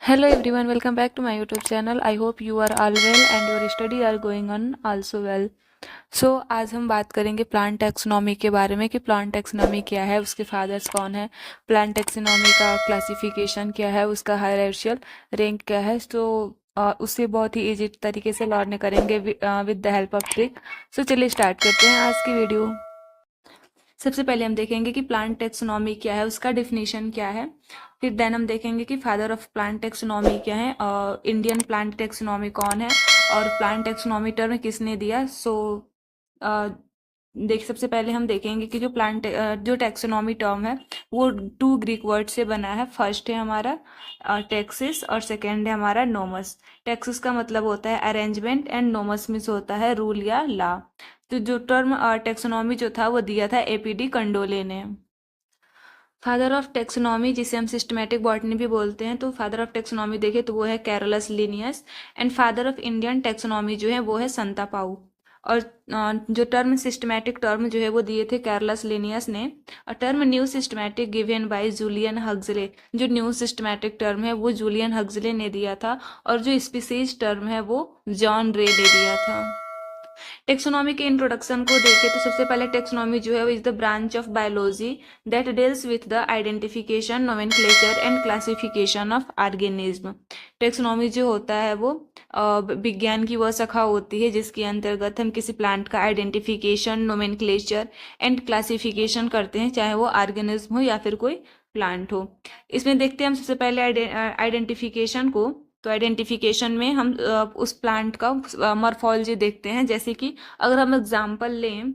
Hello everyone, welcome back to my YouTube channel. I hope you are all well and your study are going on also well. So आज हम बात करेंगे plant taxonomy के बारे में कि plant taxonomy क्या है, उसके फादर्स कौन है, प्लांट टैक्सोनॉमी का क्लासिफिकेशन क्या है, उसका हायरार्कियल रैंक क्या है। उससे बहुत ही इजी तरीके से लर्न करेंगे with the help of trick. सो चलिए स्टार्ट करते हैं आज की वीडियो। सबसे पहले हम देखेंगे कि प्लांट टेक्सोनॉमी क्या है, उसका डिफिनीशन क्या है। फिर देन हम देखेंगे कि फादर ऑफ प्लांट टेक्सोनॉमी क्या है, इंडियन प्लांट टेक्सोनॉमी कौन है और प्लांट टेक्सोनॉमी टर्म किसने दिया। सबसे पहले हम देखेंगे कि जो टैक्सोनॉमी टर्म है वो टू ग्रीक वर्ड से बना है। फर्स्ट है हमारा टेक्सिस और सेकेंड है हमारा नोमस। टेक्सिस का मतलब होता है अरेंजमेंट एंड नोमस मीन्स होता है रूल या लॉ। तो जो टर्म टेक्सोनॉमी जो था वो दिया था एपीडी कंडोले ने। फादर ऑफ टेक्सोनॉमी जिसे हम सिस्टमैटिक बॉटनी भी बोलते हैं, तो फादर ऑफ टेक्सोनॉमी देखे तो वो है Carolus Linnaeus. And father of Indian taxonomy जो है वो है संता पाउ। और जो टर्म सिस्टमैटिक टर्म जो है वो दिए थे कैरोलस लिनियस ने। और term new systematic given by Julian Huxley, जो न्यू सिस्टमैटिक टर्म है वो जूलियन हग्सले ने दिया था। और जो स्पीसीज टर्म है वो जॉन रे ने दिया था। टेक्सोनॉमी के इंट्रोडक्शन को देखें तो सबसे पहले टेक्सोनॉमी जो है is the branch of biology that deals with the identification, nomenclature and classification of organism. Taxonomy जो होता है वो विज्ञान की वह शाखा होती है जिसके अंतर्गत हम किसी प्लांट का आइडेंटिफिकेशन, नोमेनक्लेचर एंड क्लासिफिकेशन करते हैं, चाहे वो ऑर्गेनिज्म हो या फिर कोई प्लांट हो। इसमें देखते हैं हम सबसे पहले आइडेंटिफिकेशन को। तो आइडेंटिफिकेशन में हम उस प्लांट का मॉर्फोलॉजी देखते हैं। जैसे कि अगर हम एग्जांपल लें,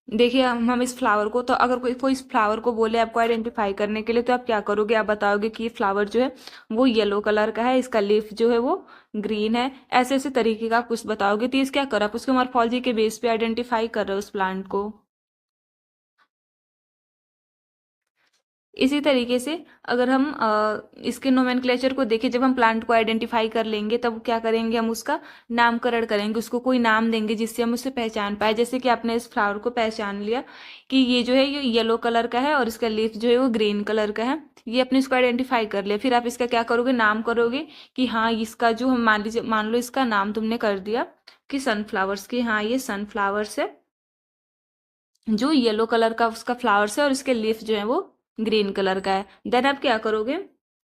देखिए हम इस फ्लावर को, तो अगर कोई इस फ्लावर को बोले आपको आइडेंटिफाई करने के लिए, तो आप क्या करोगे, आप बताओगे कि ये फ्लावर जो है वो येलो कलर का है, इसका लीफ जो है वो ग्रीन है, ऐसे ऐसे तरीके का आप कुछ बताओगे। तो इस क्या करो, आप उसके मॉर्फोलॉजी के बेस पे आइडेंटिफाई कर रहे हो उस प्लांट को। इसी तरीके से अगर हम इसके नोमेनक्लेचर को देखें, जब हम प्लांट को आइडेंटिफाई कर लेंगे तब क्या करेंगे, हम उसका नामकरण करेंगे, उसको कोई नाम देंगे जिससे हम उसे पहचान पाए। जैसे कि आपने इस फ्लावर को पहचान लिया कि ये जो है ये येलो कलर का है और इसका लीफ जो है वो ग्रीन कलर का है, ये अपने इसको आइडेंटिफाई कर लिया। फिर आप इसका क्या करोगे, नाम करोगे कि हाँ इसका जो हम मान लीजिए, मान लो इसका नाम तुमने कर दिया कि सनफ्लावर्स, की हाँ ये सनफ्लावर्स है, जो येलो कलर का उसका फ्लावर्स है और इसके लीफ जो है वो ग्रीन कलर का है। देन आप क्या करोगे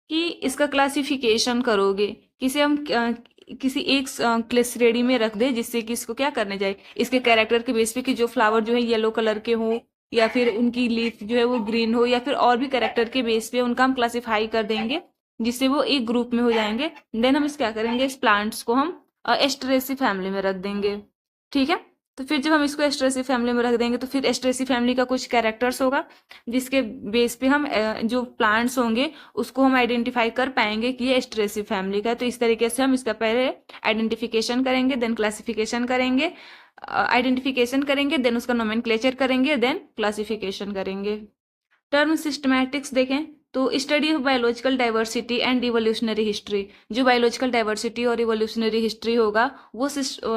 कि इसका क्लासिफिकेशन करोगे, किसे हम किसी एक श्रेणी में रख दे, जिससे कि इसको क्या करने जाए, इसके कैरेक्टर के बेस पे कि जो फ्लावर जो है येलो कलर के हो या फिर उनकी लीफ जो है वो ग्रीन हो या फिर और भी कैरेक्टर के बेस पे उनका हम क्लासिफाई कर देंगे, जिससे वो एक ग्रुप में हो जाएंगे। देन हम इस क्या करेंगे, इस प्लांट्स को हम एस्टरेसी फैमिली में रख देंगे। ठीक है। तो फिर जब हम इसको एस्ट्रेसी फैमिली में रख देंगे तो फिर एस्ट्रेसी फैमिली का कुछ कैरेक्टर्स होगा, जिसके बेस पे हम जो प्लांट्स होंगे उसको हम आइडेंटिफाई कर पाएंगे कि ये एस्ट्रेसी फैमिली का है। तो इस तरीके से हम इसका पहले आइडेंटिफिकेशन करेंगे, देन क्लासिफिकेशन करेंगे, आइडेंटिफिकेशन करेंगे, देन उसका नोमेनक्लेचर करेंगे, देन क्लासिफिकेशन करेंगे। टर्म सिस्टमैटिक्स देखें तो study of biological diversity and evolutionary history. जो बायोलॉजिकल डाइवर्सिटी और इवोल्यूशनरी हिस्ट्री होगा वो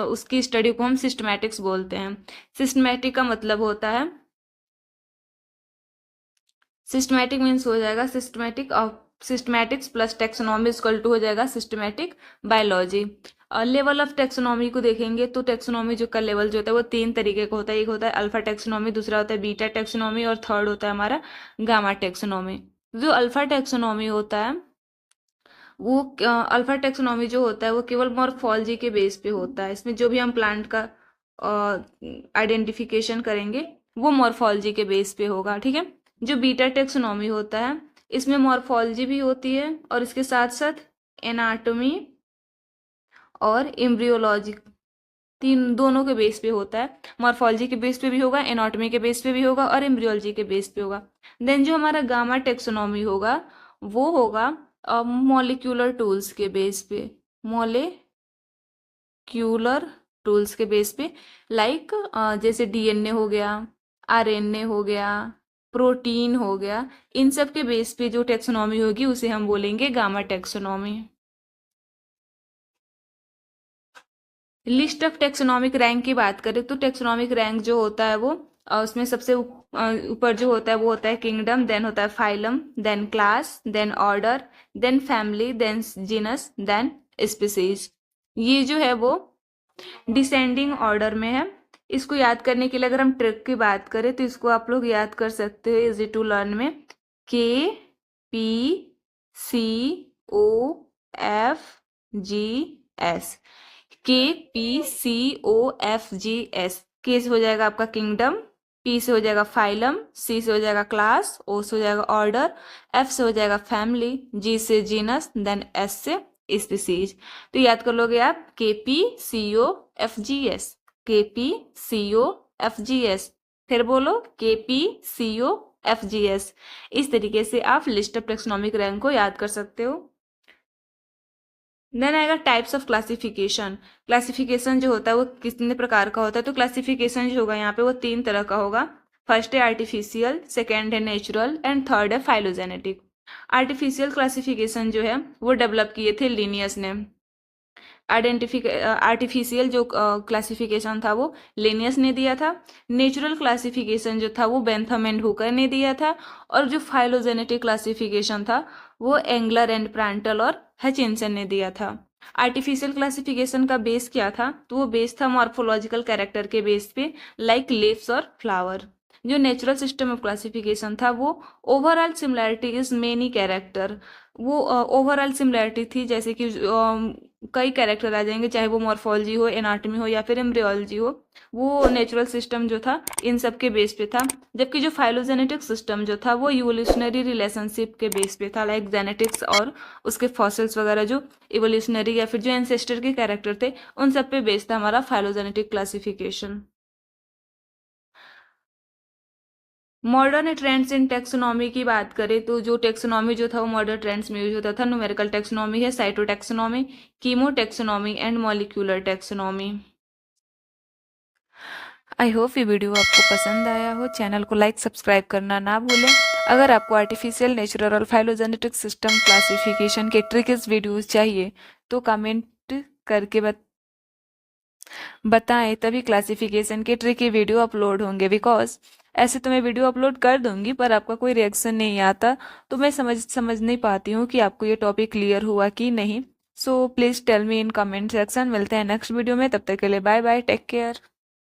उसकी स्टडी को हम सिस्टमैटिक्स बोलते हैं। सिस्टमैटिक का मतलब होता है, सिस्टमैटिक मीन्स हो जाएगा systematic of systematics plus taxonomy equal to हो जाएगा systematic biology. Level of taxonomy को देखेंगे तो टेक्सोनॉमी जो का लेवल जो होता है वो तीन तरीके का होता है। एक होता है अल्फा टेक्सोनॉमी, दूसरा होता है बीटा टेक्सोनॉमी और थर्ड होता है हमारा गामा टेक्सोनॉमी। जो अल्फा टेक्सोनॉमी होता है वो अल्फा टेक्सोनॉमी जो होता है वो केवल मॉर्फोलॉजी के बेस पे होता है। इसमें जो भी हम प्लांट का आइडेंटिफिकेशन करेंगे वो मॉर्फोलॉजी के बेस पे होगा। ठीक है। जो बीटा टेक्सोनॉमी होता है इसमें मॉर्फोलॉजी भी होती है और इसके साथ साथ एनाटॉमी और एम्ब्रियोलॉजी, तीन दोनों के बेस पे होता है। मॉर्फोलॉजी के बेस पे भी होगा, एनाटॉमी के बेस पे भी होगा और एम्ब्रियोलॉजी के बेस पे होगा। देन जो हमारा गामा टेक्सोनॉमी होगा वो होगा मॉलिक्यूलर टूल्स के बेस पे, मॉलिक्यूलर टूल्स के बेस पे, लाइक जैसे डीएनए हो गया, आरएनए हो गया, प्रोटीन हो गया, इन सब के बेस पे जो टेक्सोनॉमी होगी उसे हम बोलेंगे gamma taxonomy. List of taxonomic rank की बात करें तो टेक्सोनॉमिक रैंक जो होता है वो उसमें सबसे ऊपर जो होता है वो होता है किंगडम, देन होता है phylum, then class, then order, then family, then genus, then species. ये जो है वो डिसेंडिंग ऑर्डर में है। इसको याद करने के लिए अगर हम ट्रिक की बात करें तो इसको आप लोग याद कर सकते हो इजी टू लर्न में, K P C O F G S. K P C O F G S. K से हो जाएगा आपका किंगडम, पी से हो जाएगा फाइलम, सी से हो जाएगा क्लास, ओ से हो जाएगा ऑर्डर, एफ से हो जाएगा फैमिली, जी से जीनस, देन एस से स्पीसीज। तो याद कर लोगे आप K P C O F G S, K P C O F G S. फिर बोलो K P C O F G S. इस तरीके से आप लिस्ट ऑफ टेक्सोनॉमिक रैंक को याद कर सकते हो। देन आएगा टाइप्स ऑफ क्लासिफिकेशन। क्लासिफिकेशन जो होता है वो कितने प्रकार का होता है, तो क्लासिफिकेशन जो होगा यहाँ पे वो 3 तरह का होगा। फर्स्ट है आर्टिफिशियल, सेकेंड है नेचुरल एंड थर्ड है फाइलोजेनेटिक। आर्टिफिशियल क्लासिफिकेशन जो है वो डेवलप किए थे लिनियस ने। आर्टिफिशियल जो क्लासिफिकेशन था वो लेनियस ने दिया था। नेचुरल क्लासिफिकेशन जो था वो बेंथम एंड हुकर ने दिया था। और जो फाइलोजेनेटिक क्लासिफिकेशन था वो एंगलर एंड प्रांटल और हचिंसन ने दिया था। आर्टिफिशियल क्लासिफिकेशन का बेस क्या था, तो वो बेस था मॉर्फोलॉजिकल कैरेक्टर के बेस पे, लाइक लीव्स और फ्लावर। जो नेचुरल सिस्टम ऑफ क्लासिफिकेशन था वो overall similarity is many character. वो ओवरऑल सिमिलैरिटी थी, जैसे कि कई कैरेक्टर आ जाएंगे, चाहे वो मॉर्फोलॉजी हो, एनाटॉमी हो या फिर एम्ब्रियोलॉजी हो। वो नेचुरल सिस्टम जो था इन सब के बेस पे था। जबकि जो फाइलोजेनेटिक सिस्टम जो था वो इवोल्यूशनरी रिलेशनशिप के बेस पे था, लाइक जेनेटिक्स और उसके फॉसिल्स वगैरह जो इवोल्यूशनरी या फिर जो एंसेस्टर के कैरेक्टर थे उन सब पे बेस था हमारा phylogenetic classification. Modern trends in taxonomy की बात करें तो जो टेक्सोनॉमी जो था वो मॉडर्न ट्रेंड्स में यूज होता था। न्यूमेरिकल टेक्सोनॉमी है, cyto taxonomy, chemo taxonomy and molecular taxonomy. I hope ये वीडियो आपको पसंद आया हो। चैनल को लाइक सब्सक्राइब करना ना भूलें। अगर आपको आर्टिफिशियल, नेचुरल और फाइलोजेनेटिक सिस्टम क्लासिफिकेशन के ट्रिक्स वीडियोस चाहिए तो कमेंट करके बताएं, तभी क्लासिफिकेशन के ट्रिकी वीडियो अपलोड होंगे। बिकॉज ऐसे तो मैं वीडियो अपलोड कर दूंगी पर आपका कोई रिएक्शन नहीं आता, तो मैं समझ नहीं पाती हूँ कि आपको ये टॉपिक क्लियर हुआ कि नहीं। So please tell me in comment section. मिलते हैं नेक्स्ट वीडियो में, तब तक के लिए बाय बाय, टेक केयर।